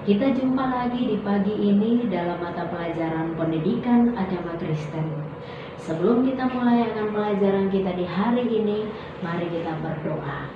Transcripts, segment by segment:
Kita jumpa lagi di pagi ini dalam mata pelajaran pendidikan agama Kristen. Sebelum kita mulai akan pelajaran kita di hari ini, mari kita berdoa.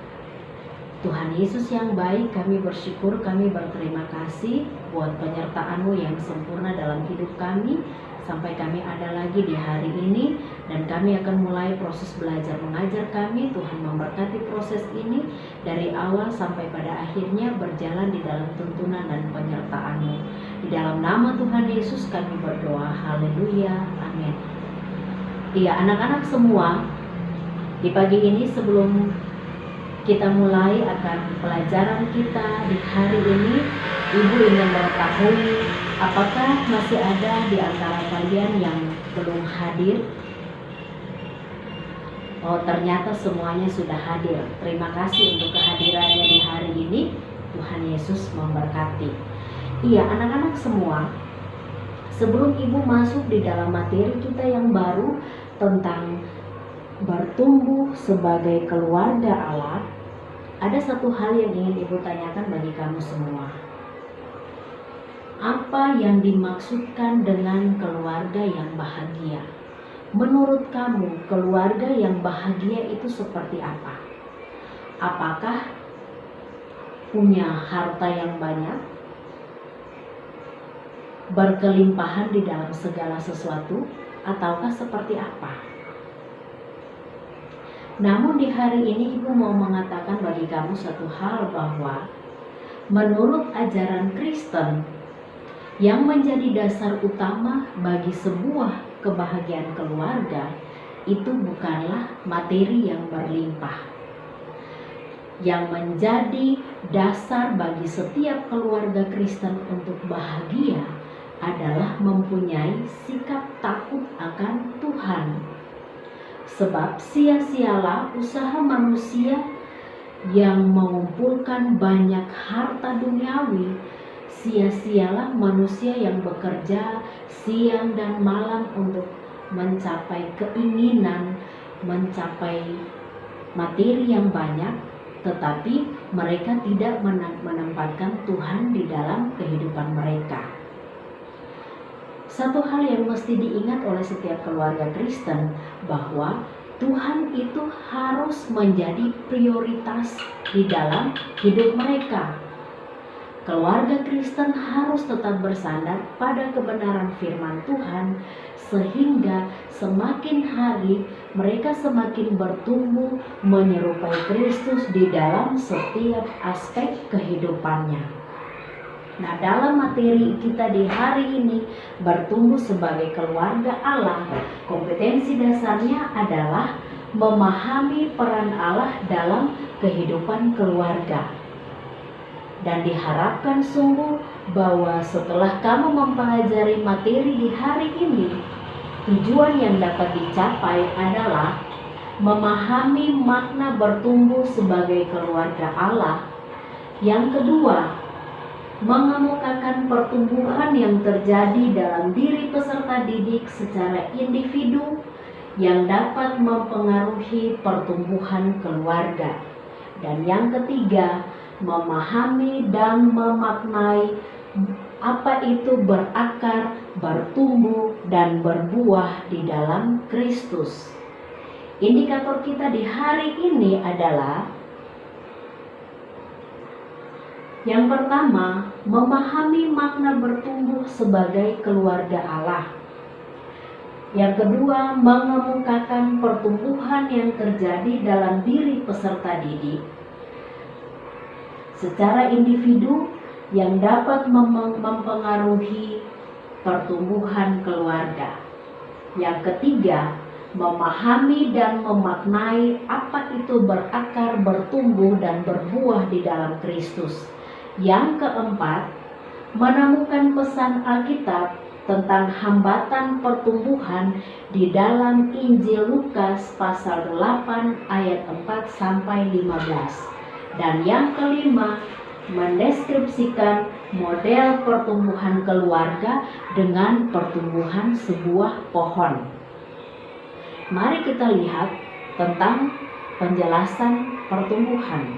Tuhan Yesus yang baik, kami bersyukur, kami berterima kasih buat penyertaan-Mu yang sempurna dalam hidup kami. Sampai kami ada lagi di hari ini, dan kami akan mulai proses belajar mengajar kami. Tuhan memberkati proses ini dari awal sampai pada akhirnya berjalan di dalam tuntunan dan penyertaan-Mu. Di dalam nama Tuhan Yesus kami berdoa, haleluya, amin. Iya, anak-anak semua, di pagi ini sebelum kita mulai akan pelajaran kita di hari ini, Ibu ingin mengetahui apakah masih ada di antara kalian yang belum hadir? Oh, ternyata semuanya sudah hadir. Terima kasih untuk kehadirannya di hari ini. Tuhan Yesus memberkati. Iya, anak-anak semua, sebelum Ibu masuk di dalam materi kita yang baru tentang bertumbuh sebagai keluarga Allah, ada satu hal yang ingin Ibu tanyakan bagi kamu semua. Apa yang dimaksudkan dengan keluarga yang bahagia? Menurut kamu, keluarga yang bahagia itu seperti apa? Apakah punya harta yang banyak? Berkelimpahan di dalam segala sesuatu? Ataukah seperti apa? Namun di hari ini Ibu mau mengatakan bagi kamu satu hal, bahwa menurut ajaran Kristen, yang menjadi dasar utama bagi sebuah kebahagiaan keluarga itu bukanlah materi yang berlimpah. Yang menjadi dasar bagi setiap keluarga Kristen untuk bahagia adalah mempunyai sikap takut akan Tuhan. Sebab sia-sialah usaha manusia yang mengumpulkan banyak harta duniawi. Sia-sialah manusia yang bekerja siang dan malam untuk mencapai keinginan, mencapai materi yang banyak, tetapi mereka tidak menempatkan Tuhan di dalam kehidupan mereka. Satu hal yang mesti diingat oleh setiap keluarga Kristen, bahwa Tuhan itu harus menjadi prioritas di dalam hidup mereka. Keluarga Kristen harus tetap bersandar pada kebenaran firman Tuhan, sehingga semakin hari mereka semakin bertumbuh menyerupai Kristus di dalam setiap aspek kehidupannya. Nah, dalam materi kita di hari ini, bertumbuh sebagai keluarga Allah, kompetensi dasarnya adalah memahami peran Allah dalam kehidupan keluarga. Dan diharapkan sungguh bahwa setelah kamu mempelajari materi di hari ini, tujuan yang dapat dicapai adalah memahami makna bertumbuh sebagai keluarga Allah. Yang kedua, mengemukakan pertumbuhan yang terjadi dalam diri peserta didik secara individu yang dapat mempengaruhi pertumbuhan keluarga. Dan yang ketiga, memahami dan memaknai apa itu berakar, bertumbuh, dan berbuah di dalam Kristus. Indikator kita di hari ini adalah yang pertama, memahami makna bertumbuh sebagai keluarga Allah. Yang kedua, mengemukakan pertumbuhan yang terjadi dalam diri peserta didik secara individu yang dapat mempengaruhi pertumbuhan keluarga. Yang ketiga, memahami dan memaknai apa itu berakar, bertumbuh, dan berbuah di dalam Kristus. Yang keempat, menemukan pesan Alkitab tentang hambatan pertumbuhan di dalam Injil Lukas pasal 8 ayat 4 sampai 15. Dan yang kelima, mendeskripsikan model pertumbuhan keluarga dengan pertumbuhan sebuah pohon. Mari kita lihat tentang penjelasan pertumbuhan.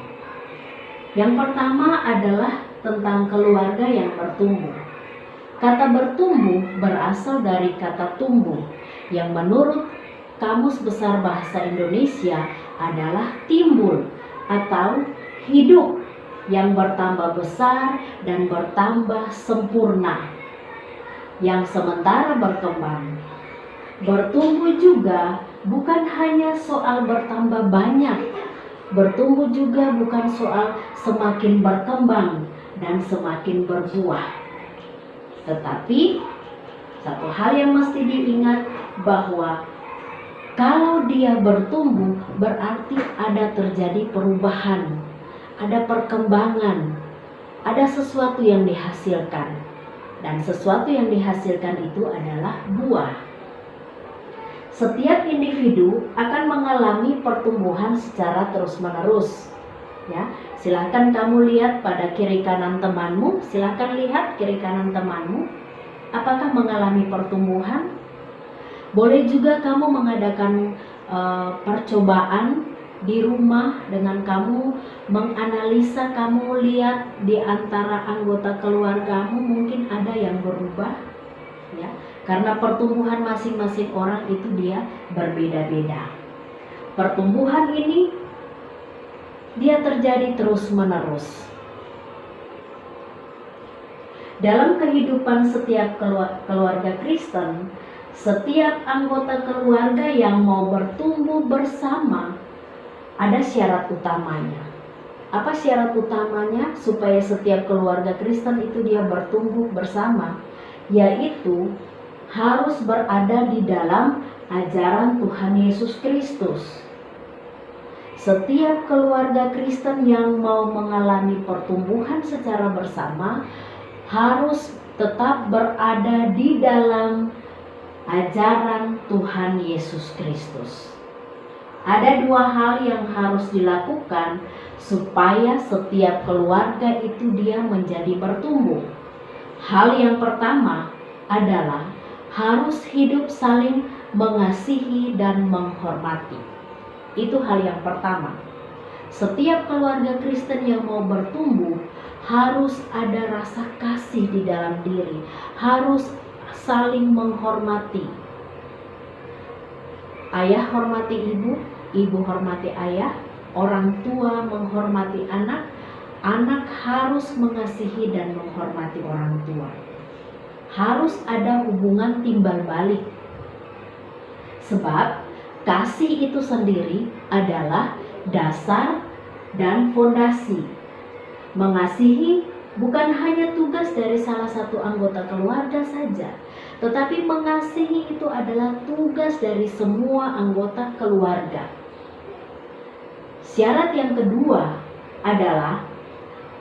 Yang pertama adalah tentang keluarga yang bertumbuh. Kata bertumbuh berasal dari kata tumbuh, yang menurut Kamus Besar Bahasa Indonesia adalah timbul atau hidup yang bertambah besar dan bertambah sempurna, yang sementara berkembang. Bertumbuh juga bukan hanya soal bertambah banyak, bertumbuh juga bukan soal semakin berkembang dan semakin berbuah. Tetapi satu hal yang mesti diingat, bahwa kalau dia bertumbuh berarti ada terjadi perubahan, ada perkembangan, ada sesuatu yang dihasilkan. Dan sesuatu yang dihasilkan itu adalah buah. Setiap individu akan mengalami pertumbuhan secara terus-menerus. Ya, silahkan kamu lihat pada kiri kanan temanmu, silahkan lihat kiri kanan temanmu, apakah mengalami pertumbuhan? Boleh juga kamu mengadakan percobaan di rumah dengan kamu menganalisa, kamu lihat di antara anggota keluargamu mungkin ada yang berubah, ya, karena pertumbuhan masing-masing orang itu dia berbeda-beda. Pertumbuhan ini dia terjadi terus-menerus. Dalam kehidupan setiap keluarga Kristen, setiap anggota keluarga yang mau bertumbuh bersama, ada syarat utamanya. Apa syarat utamanya supaya setiap keluarga Kristen itu dia bertumbuh bersama? Yaitu harus berada di dalam ajaran Tuhan Yesus Kristus. Setiap keluarga Kristen yang mau mengalami pertumbuhan secara bersama harus tetap berada di dalam ajaran Tuhan Yesus Kristus. Ada dua hal yang harus dilakukan supaya setiap keluarga itu dia menjadi bertumbuh. Hal yang pertama adalah harus hidup saling mengasihi dan menghormati. Itu hal yang pertama. Setiap keluarga Kristen yang mau bertumbuh harus ada rasa kasih di dalam diri, harus saling menghormati. Ayah hormati ibu, ibu hormati ayah, orang tua menghormati anak, anak harus mengasihi dan menghormati orang tua. Harus ada hubungan timbal balik. Sebab kasih itu sendiri adalah dasar dan fondasi. Mengasihi bukan hanya tugas dari salah satu anggota keluarga saja, tetapi mengasihi itu adalah tugas dari semua anggota keluarga. Syarat yang kedua adalah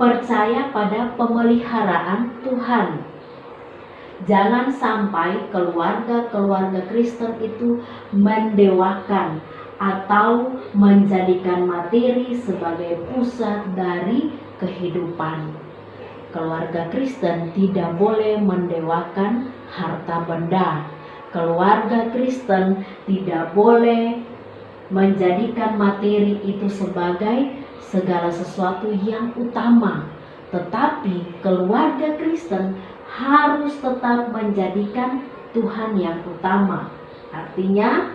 percaya pada pemeliharaan Tuhan. Jangan sampai keluarga-keluarga Kristen itu mendewakan atau menjadikan materi sebagai pusat dari kehidupan. Keluarga Kristen tidak boleh mendewakan harta benda. Keluarga Kristen tidak boleh menjadikan materi itu sebagai segala sesuatu yang utama. Tetapi keluarga Kristen harus tetap menjadikan Tuhan yang utama. Artinya,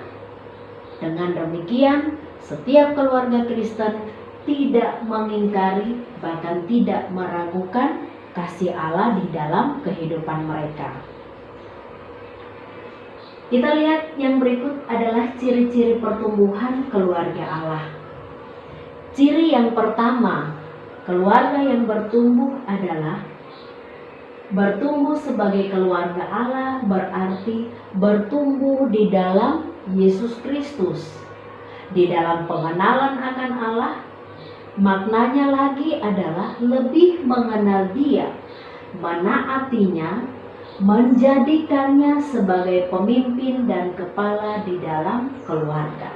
dengan demikian setiap keluarga Kristen tidak mengingkari, bahkan tidak meragukan kasih Allah di dalam kehidupan mereka. Kita lihat yang berikut adalah ciri-ciri pertumbuhan keluarga Allah. Ciri yang pertama, keluarga yang bertumbuh adalah bertumbuh sebagai keluarga Allah, berarti bertumbuh di dalam Yesus Kristus, di dalam pengenalan akan Allah. Maknanya lagi adalah lebih mengenal Dia, menaatinya, menjadikannya sebagai pemimpin dan kepala di dalam keluarga.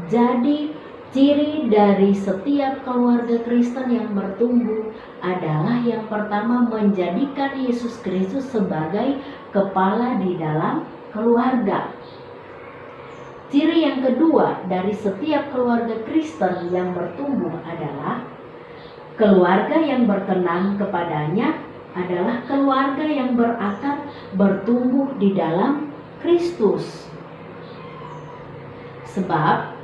Jadi ciri dari setiap keluarga Kristen yang bertumbuh adalah yang pertama menjadikan Yesus Kristus sebagai kepala di dalam keluarga. Ciri yang kedua dari setiap keluarga Kristen yang bertumbuh adalah Keluarga yang berkenan kepadanya adalah keluarga yang berakar, bertumbuh di dalam Kristus. Sebab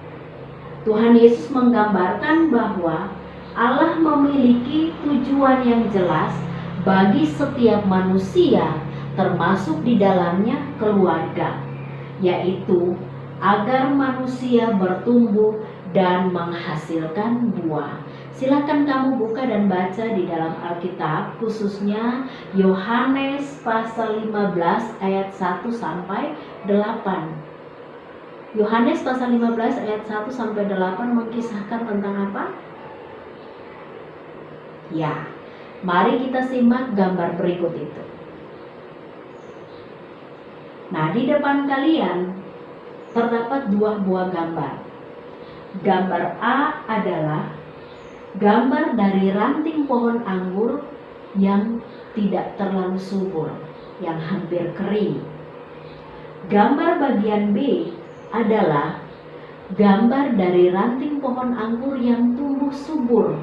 Tuhan Yesus menggambarkan bahwa Allah memiliki tujuan yang jelas bagi setiap manusia, termasuk di dalamnya keluarga, yaitu agar manusia bertumbuh dan menghasilkan buah. Silakan kamu buka dan baca di dalam Alkitab, khususnya Yohanes pasal 15 ayat 1 sampai 8. Yohanes pasal 15 ayat 1 sampai 8 mengkisahkan tentang apa? Ya, mari kita simak gambar berikut itu. Nah, di depan kalian terdapat dua buah gambar. Gambar A adalah gambar dari ranting pohon anggur yang tidak terlalu subur, yang hampir kering. Gambar bagian B adalah gambar dari ranting pohon anggur yang tumbuh subur,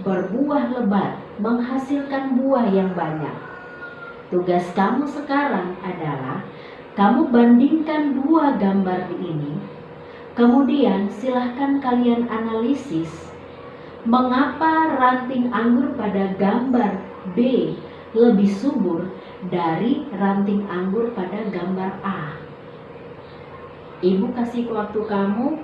berbuah lebat, menghasilkan buah yang banyak. Tugas kamu sekarang adalah kamu bandingkan dua gambar ini. Kemudian silahkan kalian analisis mengapa ranting anggur pada gambar B lebih subur dari ranting anggur pada gambar A. Ibu kasih waktu kamu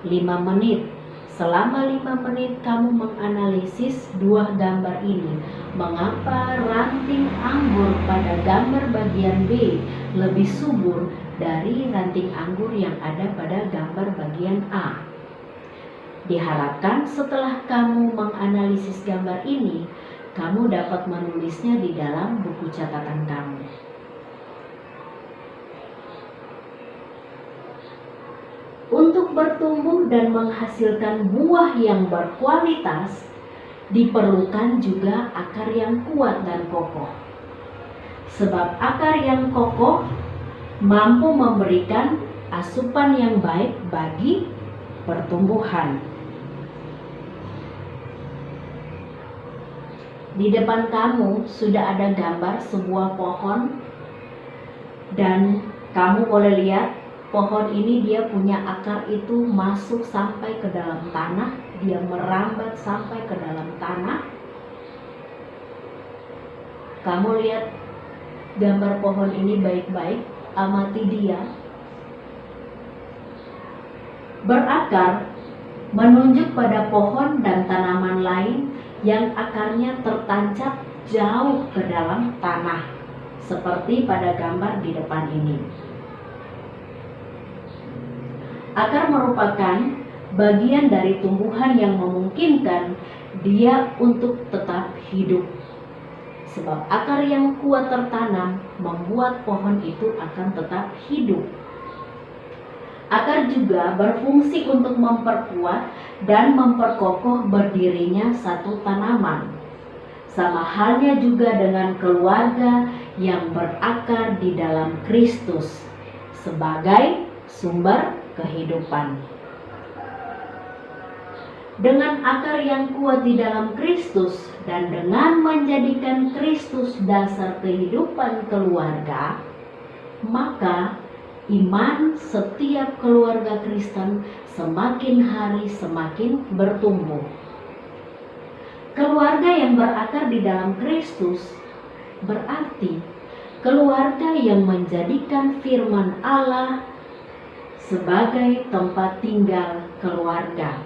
5 menit. Selama 5 menit kamu menganalisis dua gambar ini. Mengapa ranting anggur pada gambar bagian B lebih subur dari ranting anggur yang ada pada gambar bagian A? Diharapkan setelah kamu menganalisis gambar ini, kamu dapat menulisnya di dalam buku catatan kamu. Untuk bertumbuh dan menghasilkan buah yang berkualitas, diperlukan juga akar yang kuat dan kokoh. Sebab akar yang kokoh mampu memberikan asupan yang baik bagi pertumbuhan. Di depan kamu sudah ada gambar sebuah pohon, dan kamu boleh lihat pohon ini dia punya akar itu masuk sampai ke dalam tanah, dia merambat sampai ke dalam tanah. Kamu lihat gambar pohon ini baik-baik, amati dia. Berakar menunjuk pada pohon dan tanaman lain yang akarnya tertancap jauh ke dalam tanah, seperti pada gambar di depan ini. Akar merupakan bagian dari tumbuhan yang memungkinkan dia untuk tetap hidup. Sebab akar yang kuat tertanam membuat pohon itu akan tetap hidup. Akar juga berfungsi untuk memperkuat dan memperkokoh berdirinya satu tanaman. Sama halnya juga dengan keluarga yang berakar di dalam Kristus sebagai sumber kehidupan. Dengan akar yang kuat di dalam Kristus dan dengan menjadikan Kristus dasar kehidupan keluarga, maka iman setiap keluarga Kristen semakin hari semakin bertumbuh. Keluarga yang berakar di dalam Kristus berarti keluarga yang menjadikan firman Allah sebagai tempat tinggal keluarga.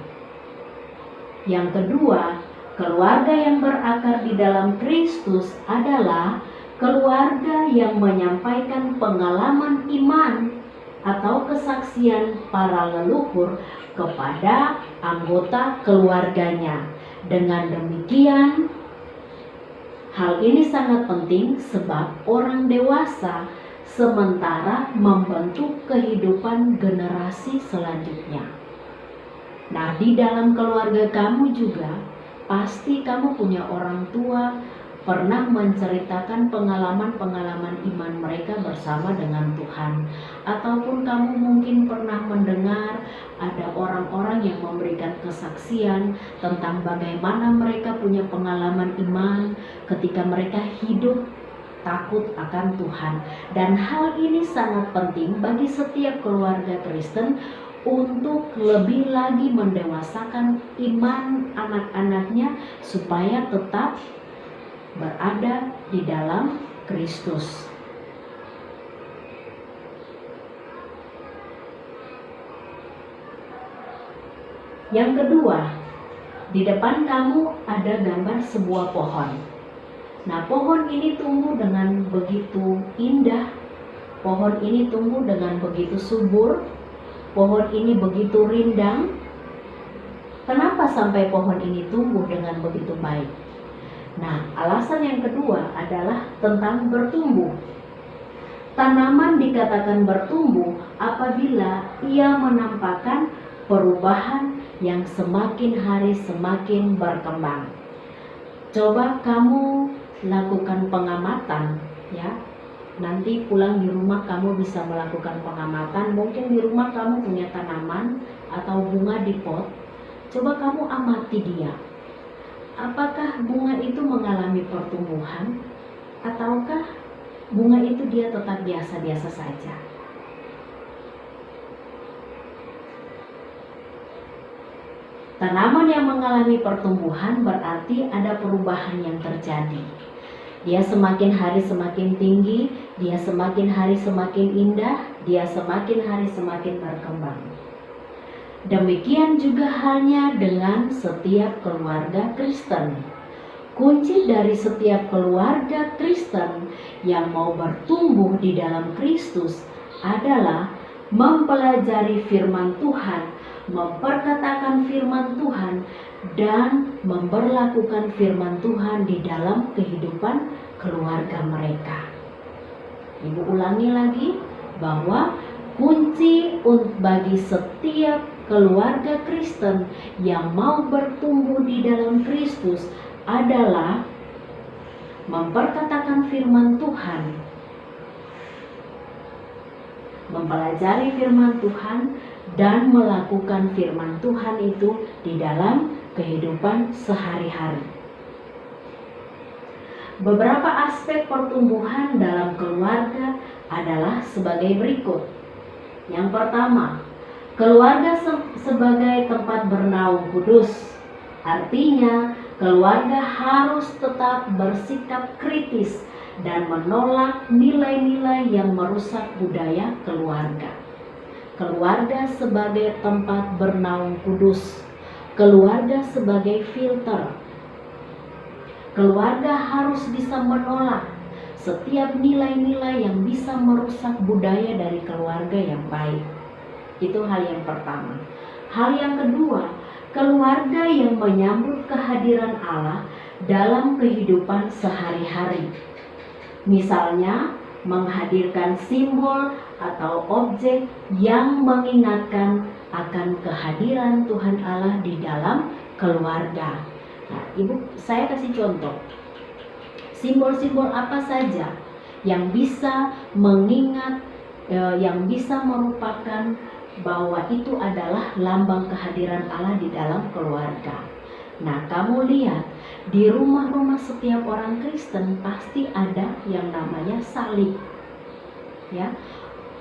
Yang kedua, keluarga yang berakar di dalam Kristus adalah keluarga yang menyampaikan pengalaman iman atau kesaksian para leluhur kepada anggota keluarganya. Dengan demikian, hal ini sangat penting sebab orang dewasa sementara membentuk kehidupan generasi selanjutnya. Nah, di dalam keluarga kamu juga pasti kamu punya orang tua, pernah menceritakan pengalaman-pengalaman iman mereka bersama dengan Tuhan. Ataupun kamu mungkin pernah mendengar ada orang-orang yang memberikan kesaksian tentang bagaimana mereka punya pengalaman iman ketika mereka hidup takut akan Tuhan. Dan hal ini sangat penting bagi setiap keluarga Kristen untuk lebih lagi mendewasakan iman anak-anaknya supaya tetap berada di dalam Kristus. Yang kedua, di depan kamu ada gambar sebuah pohon. Nah, pohon ini tumbuh dengan begitu indah. Pohon ini tumbuh dengan begitu subur. Pohon ini begitu rindang. Kenapa sampai pohon ini tumbuh dengan begitu baik? Nah, alasan yang kedua adalah tentang bertumbuh. Tanaman dikatakan bertumbuh apabila ia menampakkan perubahan yang semakin hari semakin berkembang. Coba kamu lakukan pengamatan, ya. Nanti pulang di rumah kamu bisa melakukan pengamatan. Mungkin di rumah kamu punya tanaman atau bunga di pot. Coba kamu amati dia. Apakah bunga itu mengalami pertumbuhan? Ataukah bunga itu dia tetap biasa-biasa saja? Tanaman yang mengalami pertumbuhan berarti ada perubahan yang terjadi. Dia semakin hari semakin tinggi, dia semakin hari semakin indah, dia semakin hari semakin berkembang. Demikian juga halnya dengan setiap keluarga Kristen. Kunci dari setiap keluarga Kristen yang mau bertumbuh di dalam Kristus adalah mempelajari firman Tuhan, memperkatakan firman Tuhan, dan memberlakukan firman Tuhan di dalam kehidupan keluarga mereka. Ibu ulangi lagi bahwa kunci bagi setiap keluarga Kristen yang mau bertumbuh di dalam Kristus adalah memperkatakan firman Tuhan, mempelajari firman Tuhan, dan melakukan firman Tuhan itu di dalam kehidupan sehari-hari. Beberapa aspek pertumbuhan dalam keluarga adalah sebagai berikut. Yang pertama, keluarga sebagai tempat bernaung kudus. Artinya, keluarga harus tetap bersikap kritis dan menolak nilai-nilai yang merusak budaya keluarga. Keluarga sebagai tempat bernaung kudus. Keluarga sebagai filter. Keluarga harus bisa menolak setiap nilai-nilai yang bisa merusak budaya dari keluarga yang baik. Itu hal yang pertama. Hal yang kedua, keluarga yang menyambut kehadiran Allah dalam kehidupan sehari-hari. Misalnya, menghadirkan simbol atau objek yang mengingatkan akan kehadiran Tuhan Allah di dalam keluarga. Nah, Ibu, saya kasih contoh. Simbol-simbol apa saja yang bisa mengingat, yang bisa merupakan bahwa itu adalah lambang kehadiran Allah di dalam keluarga. Nah, kamu lihat di rumah-rumah setiap orang Kristen pasti ada yang namanya salib. Ya,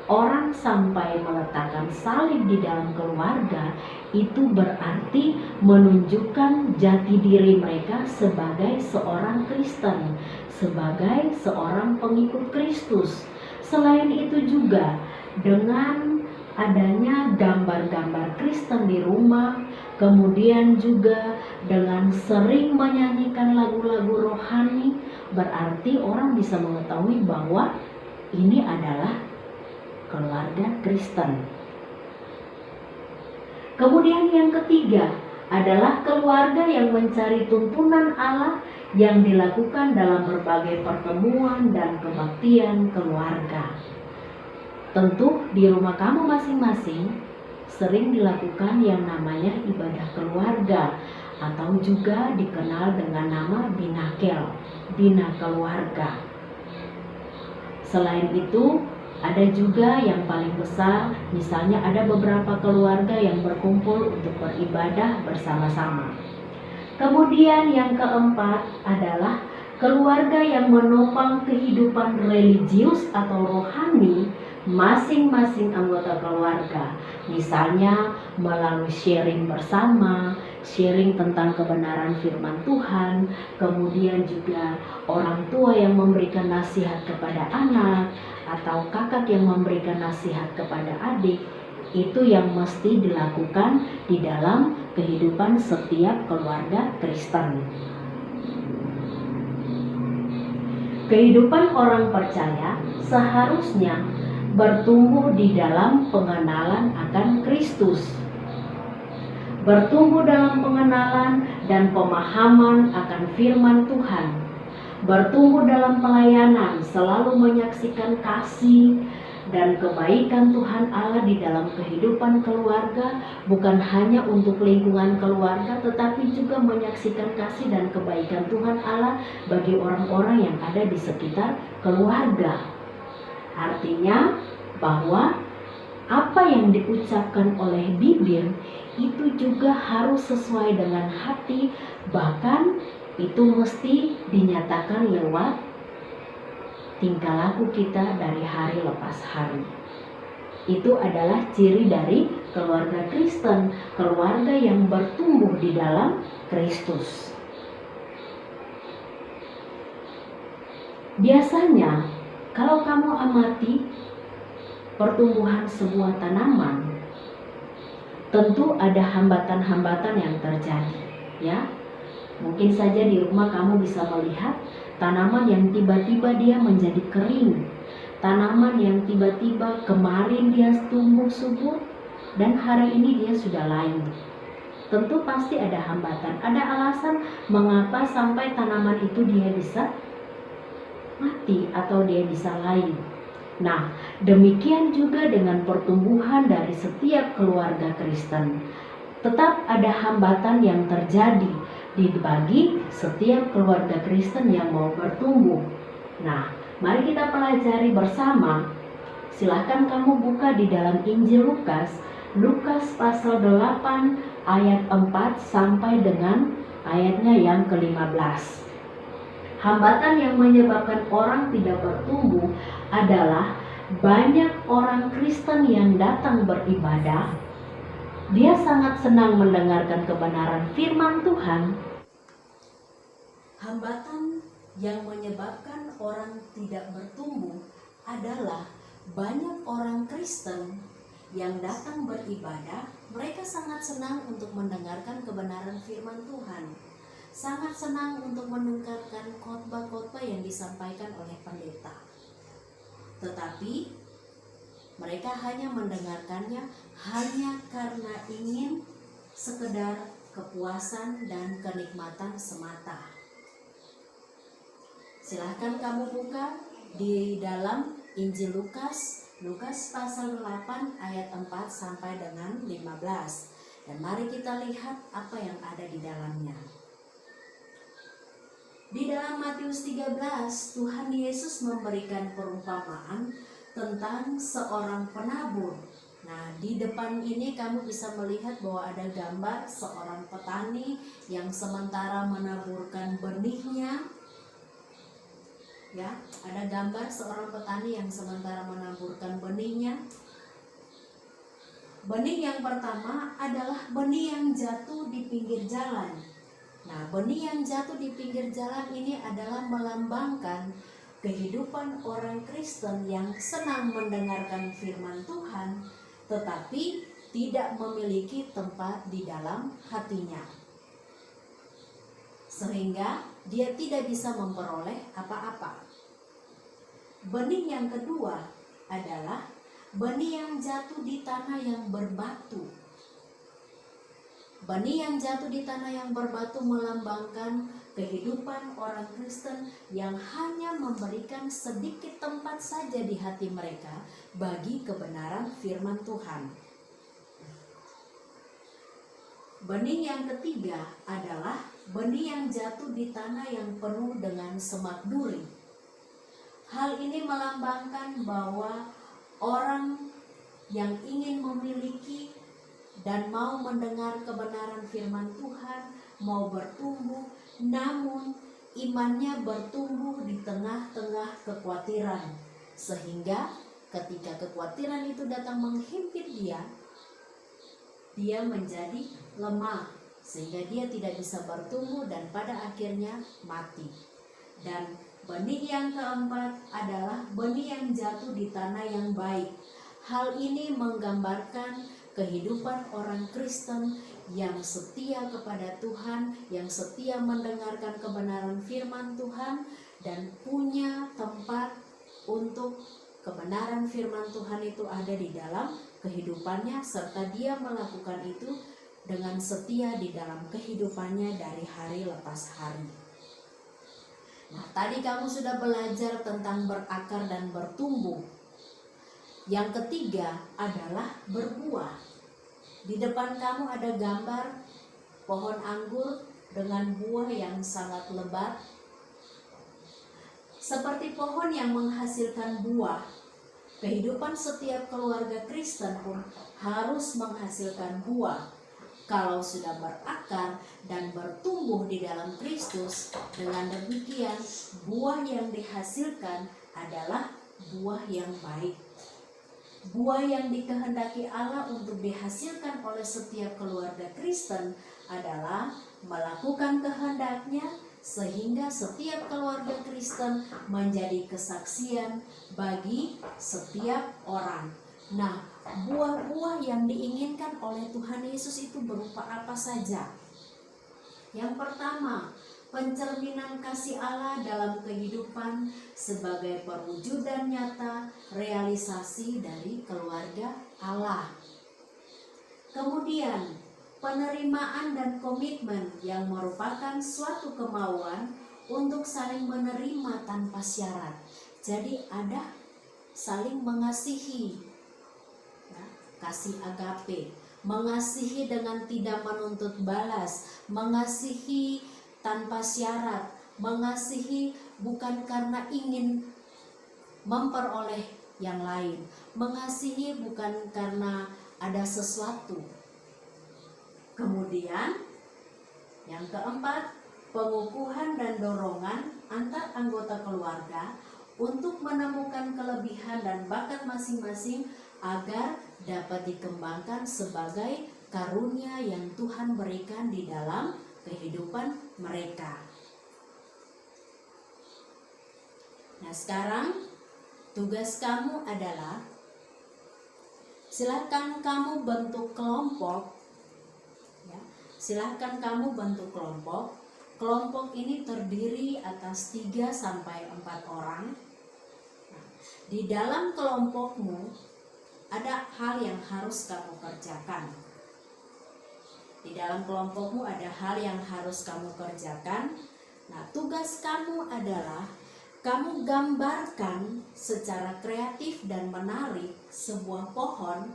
orang sampai meletakkan salib di dalam keluarga itu berarti menunjukkan jati diri mereka sebagai seorang Kristen, sebagai seorang pengikut Kristus. Selain itu juga dengan adanya gambar-gambar Kristen di rumah, kemudian juga dengan sering menyanyikan lagu-lagu rohani, berarti orang bisa mengetahui bahwa ini adalah keluarga Kristen. Kemudian yang ketiga adalah keluarga yang mencari tuntunan Allah yang dilakukan dalam berbagai pertemuan dan kebaktian keluarga. Tentu di rumah kamu masing-masing sering dilakukan yang namanya ibadah keluarga atau juga dikenal dengan nama binakel, bina keluarga. Selain itu, ada juga yang paling besar, misalnya ada beberapa keluarga yang berkumpul untuk beribadah bersama-sama. Kemudian yang keempat adalah keluarga yang menopang kehidupan religius atau rohani masing-masing anggota keluarga. Misalnya melalui sharing bersama, sharing tentang kebenaran firman Tuhan, kemudian juga orang tua yang memberikan nasihat kepada anak, atau kakak yang memberikan nasihat kepada adik. Itu yang mesti dilakukan di dalam kehidupan setiap keluarga Kristen. Kehidupan orang percaya seharusnya bertumbuh di dalam pengenalan akan Kristus, bertumbuh dalam pengenalan dan pemahaman akan firman Tuhan, bertumbuh dalam pelayanan, selalu menyaksikan kasih dan kebaikan Tuhan Allah di dalam kehidupan keluarga, bukan hanya untuk lingkungan keluarga, tetapi juga menyaksikan kasih dan kebaikan Tuhan Allah bagi orang-orang yang ada di sekitar keluarga. Artinya bahwa apa yang diucapkan oleh bibir itu juga harus sesuai dengan hati, bahkan itu mesti dinyatakan lewat tingkah laku kita dari hari lepas hari. Itu adalah ciri dari keluarga Kristen, keluarga yang bertumbuh di dalam Kristus. Biasanya kalau kamu amati pertumbuhan sebuah tanaman, tentu ada hambatan-hambatan yang terjadi, ya. Mungkin saja di rumah kamu bisa melihat tanaman yang tiba-tiba dia menjadi kering, tanaman yang tiba-tiba kemarin dia tumbuh subur dan hari ini dia sudah layu. Tentu pasti ada hambatan, ada alasan mengapa sampai tanaman itu dia bisa mati atau dia bisa layu. Nah, demikian juga dengan pertumbuhan dari setiap keluarga Kristen. Tetap ada hambatan yang terjadi bagi setiap keluarga Kristen yang mau bertumbuh. Nah, mari kita pelajari bersama. Silahkan kamu buka di dalam Injil Lukas, Lukas pasal 8 ayat 4 sampai dengan ayatnya yang ke-15. Hambatan yang menyebabkan orang tidak bertumbuh adalah banyak orang Kristen yang datang beribadah. Dia sangat senang mendengarkan kebenaran firman Tuhan. Hambatan yang menyebabkan orang tidak bertumbuh adalah banyak orang Kristen yang datang beribadah. Mereka sangat senang untuk mendengarkan kebenaran firman Tuhan, sangat senang untuk mendengarkan khotbah-khotbah yang disampaikan oleh pendeta. Tetapi mereka hanya mendengarkannya hanya karena ingin sekedar kepuasan dan kenikmatan semata. Silahkan kamu buka di dalam Injil Lukas, Lukas pasal 8 ayat 4 sampai dengan 15. Dan mari kita lihat apa yang ada di dalamnya. Di dalam Matius 13, Tuhan Yesus memberikan perumpamaan tentang seorang penabur. Nah, di depan ini kamu bisa melihat bahwa ada gambar seorang petani yang sementara menaburkan benihnya. Ya, ada gambar seorang petani yang sementara menaburkan benihnya. Benih yang pertama adalah benih yang jatuh di pinggir jalan. Nah, benih yang jatuh di pinggir jalan ini adalah melambangkan kehidupan orang Kristen yang senang mendengarkan firman Tuhan, tetapi tidak memiliki tempat di dalam hatinya, sehingga dia tidak bisa memperoleh apa-apa. Benih yang kedua adalah benih yang jatuh di tanah yang berbatu. Benih yang jatuh di tanah yang berbatu melambangkan kehidupan orang Kristen yang hanya memberikan sedikit tempat saja di hati mereka bagi kebenaran firman Tuhan. Benih yang ketiga adalah benih yang jatuh di tanah yang penuh dengan semak duri. Hal ini melambangkan bahwa orang yang ingin memiliki dan mau mendengar kebenaran firman Tuhan, mau bertumbuh, namun imannya bertumbuh di tengah-tengah kekhawatiran, sehingga ketika kekhawatiran itu datang menghimpit dia menjadi lemah, sehingga dia tidak bisa bertumbuh dan pada akhirnya mati. Dan benih yang keempat adalah benih yang jatuh di tanah yang baik. Hal ini menggambarkan kehidupan orang Kristen yang setia kepada Tuhan, yang setia mendengarkan kebenaran firman Tuhan, dan punya tempat untuk kebenaran firman Tuhan itu ada di dalam kehidupannya, serta dia melakukan itu dengan setia di dalam kehidupannya dari hari lepas hari. Nah, tadi kamu sudah belajar tentang berakar dan bertumbuh. Yang ketiga adalah berbuah. Di depan kamu ada gambar pohon anggur dengan buah yang sangat lebat. Seperti pohon yang menghasilkan buah, kehidupan setiap keluarga Kristen pun harus menghasilkan buah. Kalau sudah berakar dan bertumbuh di dalam Kristus, dengan demikian buah yang dihasilkan adalah buah yang baik. Buah yang dikehendaki Allah untuk dihasilkan oleh setiap keluarga Kristen adalah melakukan kehendak-Nya, sehingga setiap keluarga Kristen menjadi kesaksian bagi setiap orang. Nah, buah-buah yang diinginkan oleh Tuhan Yesus itu berupa apa saja? Yang pertama, pencerminan kasih Allah dalam kehidupan sebagai perwujudan nyata realisasi dari keluarga Allah. Kemudian, penerimaan dan komitmen yang merupakan suatu kemauan untuk saling menerima tanpa syarat. Jadi ada saling mengasihi, ya, kasih agape, mengasihi dengan tidak menuntut balas, mengasihi tanpa syarat, mengasihi bukan karena ingin memperoleh yang lain, mengasihi bukan karena ada sesuatu. Kemudian yang keempat, pengukuhan dan dorongan antar anggota keluarga untuk menemukan kelebihan dan bakat masing-masing agar dapat dikembangkan sebagai karunia yang Tuhan berikan di dalam kehidupan mereka. Nah, sekarang tugas kamu adalah silakan kamu bentuk kelompok. Silahkan kamu bentuk kelompok. Kelompok ini terdiri atas 3 sampai 4 orang. Di dalam kelompokmu ada hal yang harus kamu kerjakan. Di dalam kelompokmu ada hal yang harus kamu kerjakan. Nah, tugas kamu adalah kamu gambarkan secara kreatif dan menarik sebuah pohon.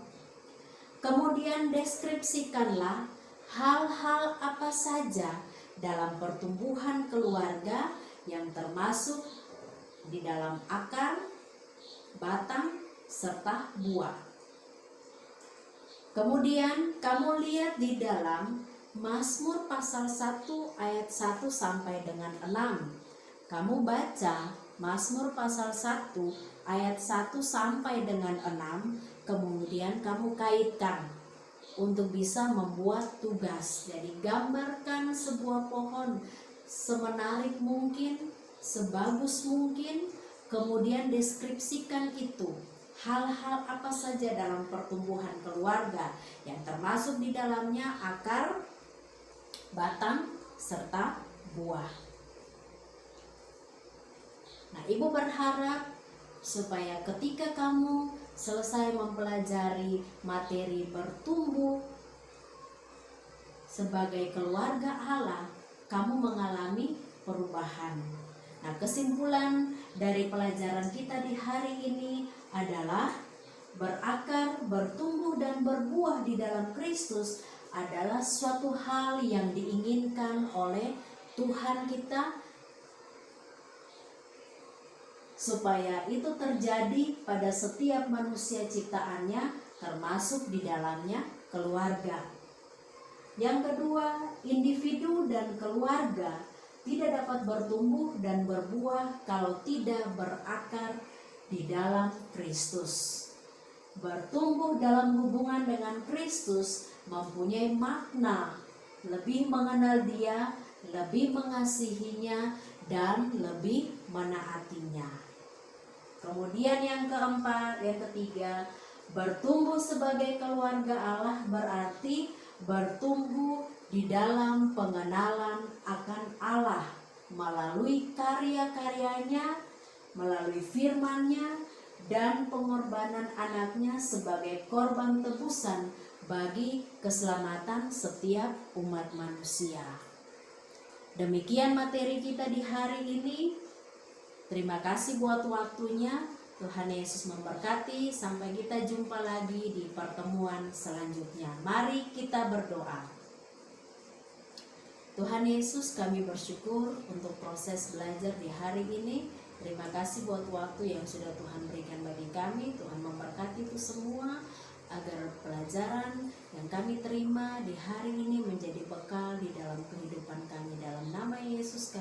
Kemudian deskripsikanlah hal-hal apa saja dalam pertumbuhan keluarga yang termasuk di dalam akar, batang, serta buah. Kemudian kamu lihat di dalam Mazmur pasal 1 ayat 1 sampai dengan 6. Kamu baca Mazmur pasal 1 ayat 1 sampai dengan 6, kemudian kamu kaitkan untuk bisa membuat tugas. Jadi gambarkan sebuah pohon semenarik mungkin, sebagus mungkin, kemudian deskripsikan itu. Hal-hal apa saja dalam pertumbuhan keluarga yang termasuk di dalamnya akar, batang, serta buah. Nah, Ibu berharap supaya ketika kamu selesai mempelajari materi bertumbuh sebagai keluarga Allah, kamu mengalami perubahan. Nah, kesimpulan dari pelajaran kita di hari ini adalah berakar, bertumbuh dan berbuah di dalam Kristus adalah suatu hal yang diinginkan oleh Tuhan kita, supaya itu terjadi pada setiap manusia ciptaannya, termasuk di dalamnya keluarga. Yang kedua, individu dan keluarga tidak dapat bertumbuh dan berbuah kalau tidak berakar di dalam Kristus. Bertumbuh dalam hubungan dengan Kristus mempunyai makna lebih mengenal Dia, lebih mengasihinya, dan lebih menaatinya. Kemudian yang ketiga, bertumbuh sebagai keluarga Allah berarti bertumbuh di dalam pengenalan akan Allah melalui karya-karyanya, melalui firman-Nya, dan pengorbanan anaknya sebagai korban tebusan bagi keselamatan setiap umat manusia. Demikian materi kita di hari ini. Terima kasih buat waktunya. Tuhan Yesus memberkati. Sampai kita jumpa lagi di pertemuan selanjutnya. Mari kita berdoa. Tuhan Yesus, kami bersyukur untuk proses belajar di hari ini. Terima kasih buat waktu yang sudah Tuhan berikan bagi kami. Tuhan memberkati itu semua, agar pelajaran yang kami terima di hari ini menjadi bekal di dalam kehidupan kami. Dalam nama Yesus kami